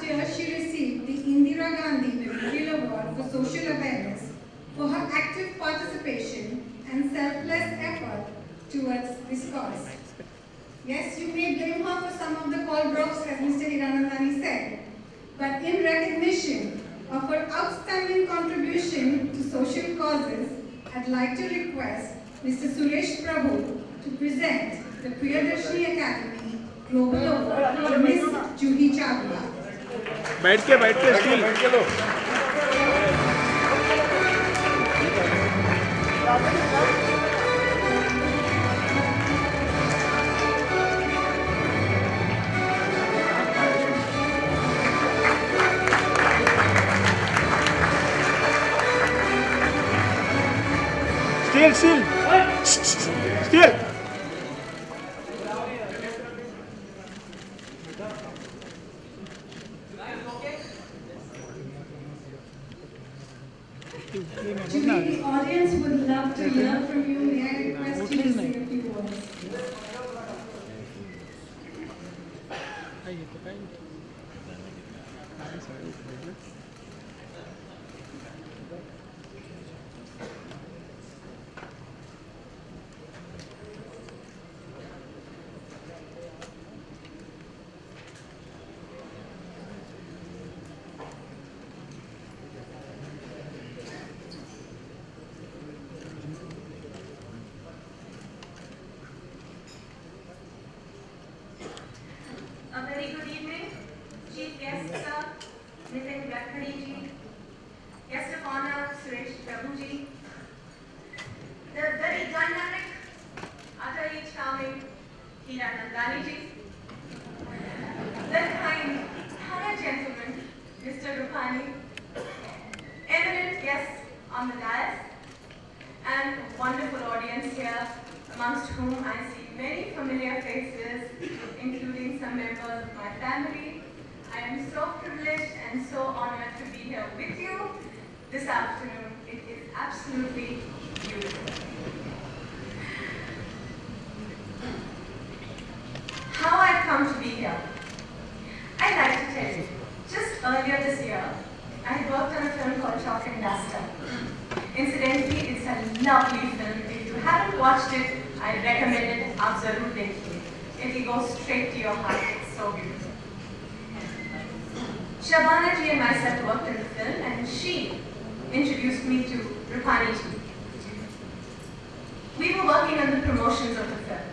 year, she received the Indira Gandhi Memorial Award for Social Awareness for her active participation and selfless effort towards this cause. Yes, you may blame her for some of the call drops, as Mr. Hiranandani said, but in recognition of her outstanding contribution to social causes, I'd like to request Mr. Suresh Prabhu to present the Priyadarshini Academy Global Award to Ms. Juhi Chawla. बैठ के steel low steel Juhi, the audience would love to hear from you. May I request you to say a few words? A very good evening, Chief Guest Sir, Nitin Gadkari ji, Guest of Honor, Suresh Prabhu ji, the very dynamic, utterly charming Hiranandani ji, the kind, thorough gentleman, Mr. Rupani, eminent guests on the dais, and wonderful audience here, amongst whom I see many familiar faces, including some members of my family. I am so privileged and so honored to be here with you this afternoon. It is absolutely beautiful. How I've come to be here. I'd like to tell you, just earlier this year, I had worked on a film called Chalk and Duster. Incidentally, it's a lovely film. If you haven't watched it, I recommend it. Aap zarur dekhiye. It will go straight to your heart. It's so beautiful. Shabana ji and myself worked in the film, and she introduced me to Rupani ji. We were working on the promotions of the film.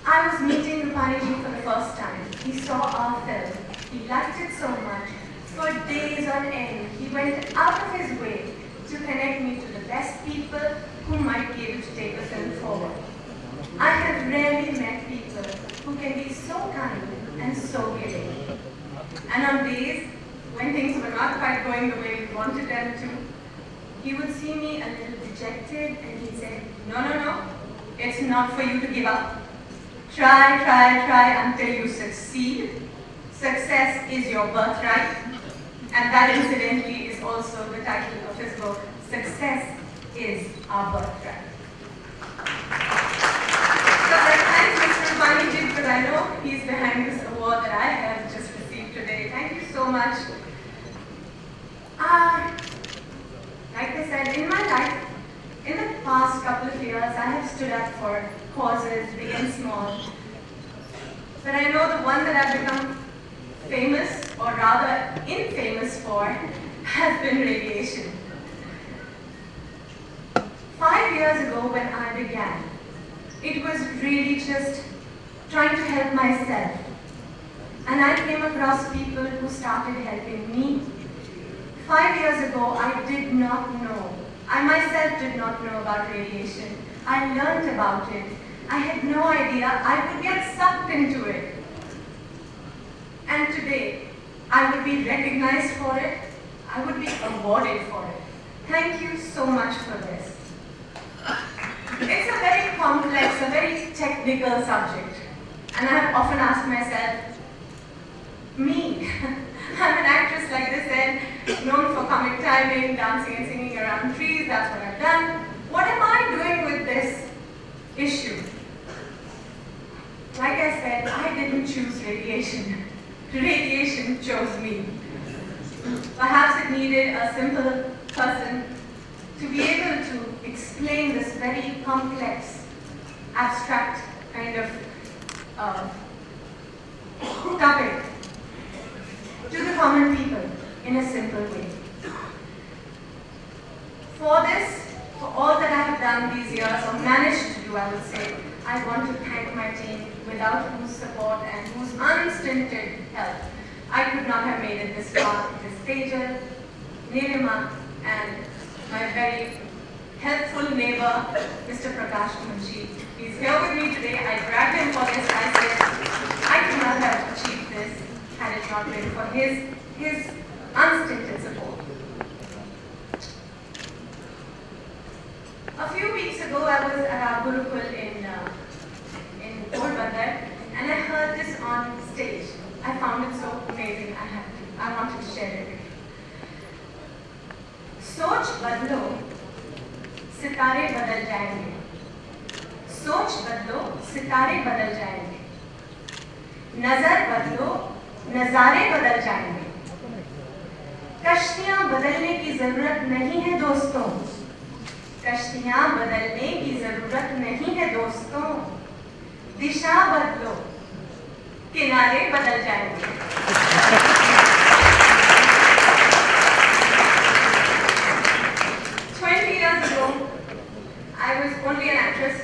I was meeting Rupani ji for the first time. He saw our film. He liked it so much. For days on end, he went out of his way to connect me to the best people who might be able to take the film forward. I have rarely met people who can be so kind and so giving. And on days when things were not quite going the way we wanted them to, he would see me a little dejected and he'd say, no, it's not for you to give up. Try until you succeed. Success is your birthright. And that incidentally is also the title of his book, Success is Our Birthright. So I thank Mr. Rupani ji because I know he's behind this award that I have just received today. Thank you so much. Like I said, in my life, in the past couple of years, I have stood up for causes, big and small. But I know the one that I've become famous, or rather infamous for, has been radiation. 5 years ago when I began, it was really just trying to help myself. And I came across people who started helping me. 5 years ago, I did not know. I myself did not know about radiation. I learned about it. I had no idea I would get sucked into it. And today, I would be recognized for it. I would be awarded for it. Thank you so much for this. It's a very complex, a very technical subject. And I have often asked myself, me, I'm an actress like this and known for comic timing, dancing and singing around trees, that's what I've done. What am I doing with this issue? Like I said, I didn't choose radiation. radiation chose me. Perhaps it needed a simple person to be able to explain this very complex, abstract kind of topic to the common people in a simple way. For this, for all that I have done these years, or managed to do, I would say, I want to thank my team, without whose support and whose unstinted help I could not have made it this far. It is Tejal, Nirima, and my very helpful neighbor, Mr. Prakash Munshi. He's here with me today. I dragged him for this. I said, I could not have achieved this had it not been for his unstinted support. A few weeks ago, I was at our Gurukul in Porbandar, and I heard this on stage. I found it so amazing. I wanted to share it with you. सोच बदलो, सितारे बदल जाएंगे. सोच बदलो, सितारे बदल जाएंगे. नजर बदलो, नजारे बदल जाएंगे. कश्तियां बदलने की जरूरत नहीं है दोस्तों. कश्तियां बदलने की जरूरत नहीं है दोस्तों. दिशा बदलो, किनारे बदल जाएंगे. 20 years ago, I was only an actress.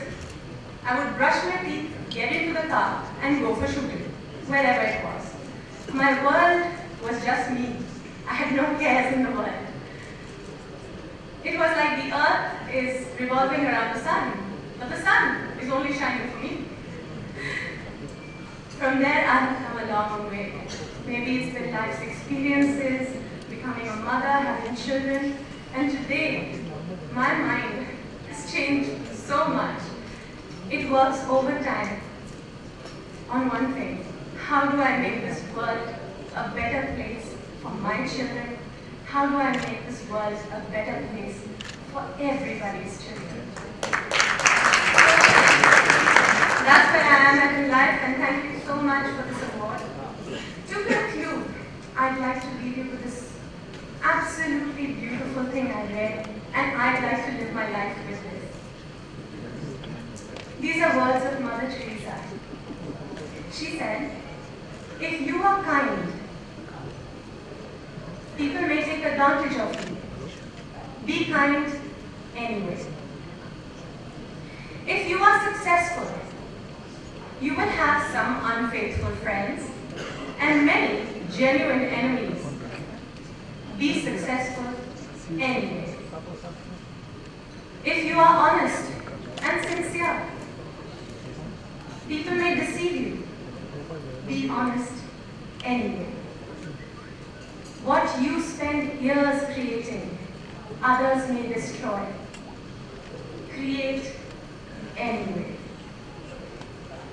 I would brush my teeth, get into the car, and go for shooting, wherever it was. My world was just me. I had no cares in the world. It was like the earth is revolving around the sun, but the sun is only shining for me. From there, I have come a long way. Maybe it's been life's experiences, becoming a mother, having children, and today, my mind has changed so much. It works overtime on one thing. How do I make this world a better place for my children? How do I make this world a better place for everybody's children? That's where I am at in life, and thank you so much for this award. To conclude, I'd like to leave you with this absolutely beautiful thing I read, and I'd like to live my life with this. These are words of Mother Teresa. She said, if you are kind, people may take advantage of you. Be kind anyway. If you are successful, you will have some unfaithful friends and many genuine enemies. Be successful anyway. If you are honest and sincere, people may deceive you. Be honest anyway. What you spend years creating, others may destroy. Create anyway.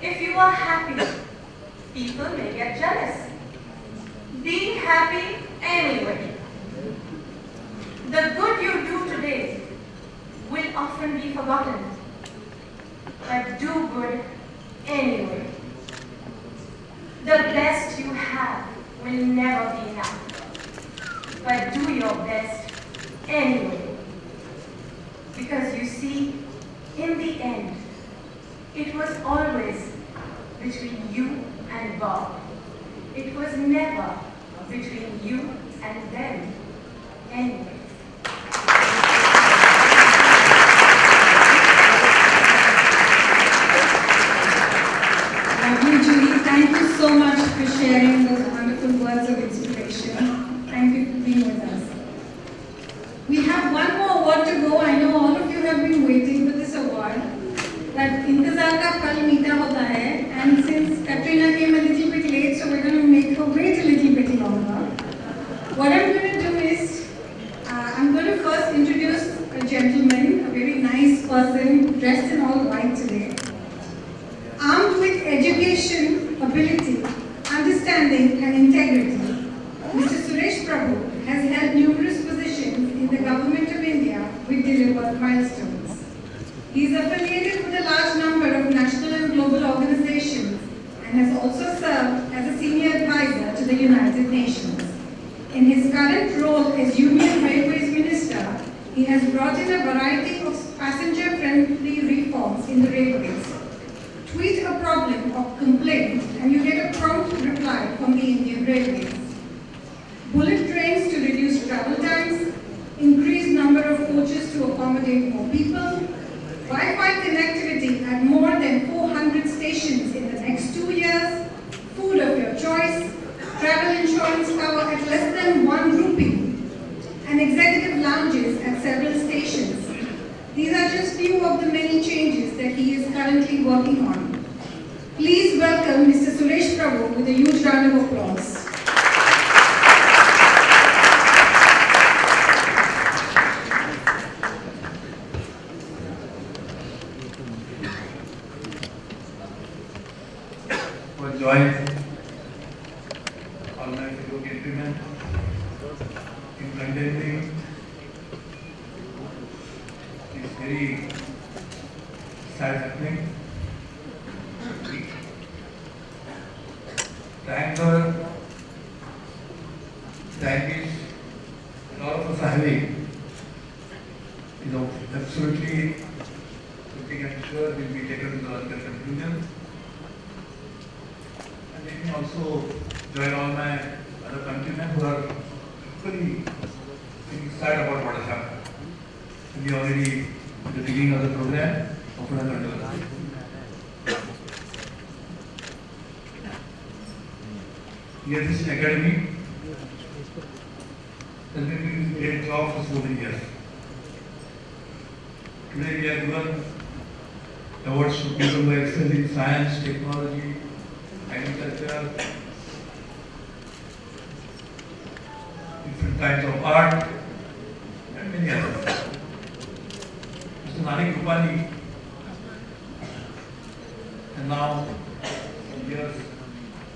If you are happy, people may get jealous. Be happy anyway. The good you do today will often be forgotten, but do good anyway. The best you have will never be enough, but do your best anyway. Because you see, in the end, it was always between you and God. It was never between you and them anyway. Lovely, Julie. Thank you so much for sharing those wonderful words of inspiration. Thank you for being with us. We have one more award to go. I know all of you have been waiting for this award. That इंतजार का फल मीठा होता है. And since Katrina came a little bit late, so we're going to make her wait a little bit longer. What I'm going to do is, conditions. In his current role as Union Railways Minister, he has brought in a variety of passenger-friendly reforms in the railways. Tweet a problem or complaint and you get a prompt reply from the Indian Railways. Bullet trains to reduce travel times, increased number of coaches to accommodate more people, Wi-Fi connectivity at more than 400 stations in the next 2 years, food of your choice, travel insurance cover at less than 1 rupee, and executive lounges at several stations. These are just few of the many changes that he is currently working on. Please welcome Mr. Suresh Prabhu with a huge round of applause. For joy, all my fellow countrymen, in condemning this very sad happening. The anger, the anguish that all of us are having is absolutely something I'm sure will be taken to the logical conclusion. And let me also join all my other countrymen who are equally feeling sad about what has happened. We already at the beginning of the program opened a condolences. Here this academy has been doing a great job for so many years. Today we are given awards to people who excel in science, technology, agriculture, different kinds of art, and many others. Mr. Nanik Rupani, and now some years,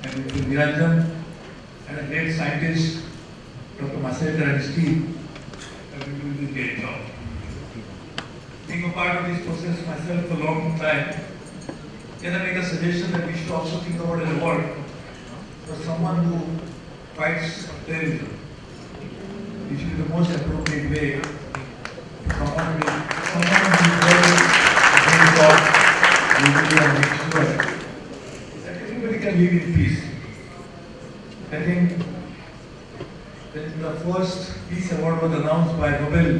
and Mr. Niranjan, and a great scientist, Dr. Masayekar and his team, have been doing this great job. Being a part of this process myself for a long time, can I make a suggestion that we should also think about an award for someone who fights terrorism, which is the most appropriate way for someone who is very job, and make sure that everybody can live in peace. I think when the first peace award was announced by Nobel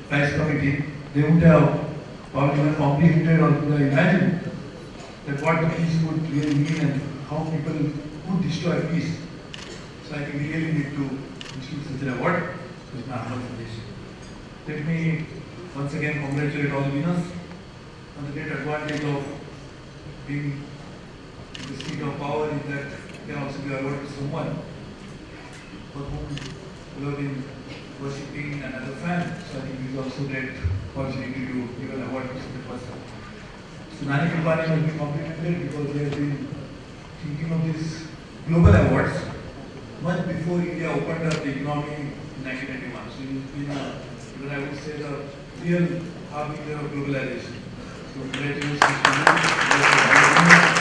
Prize Committee, they would have probably even comprehended or could have imagined that what the peace would really mean and how people would destroy peace. So I think we really need to institute such an award with my humble suggestion. Let me once again congratulate all the winners on the great advantage of being in the seat of power is that you can also be awarded to someone for whom you have been worshipping and as a fan. So I think it is also a great opportunity to give an award to such a person. So Nanik Rupani has been complimented because they have been thinking of these global awards much before India opened up the economy in 1991. So it's been I would say the real harbinger of globalization. So congratulations to you.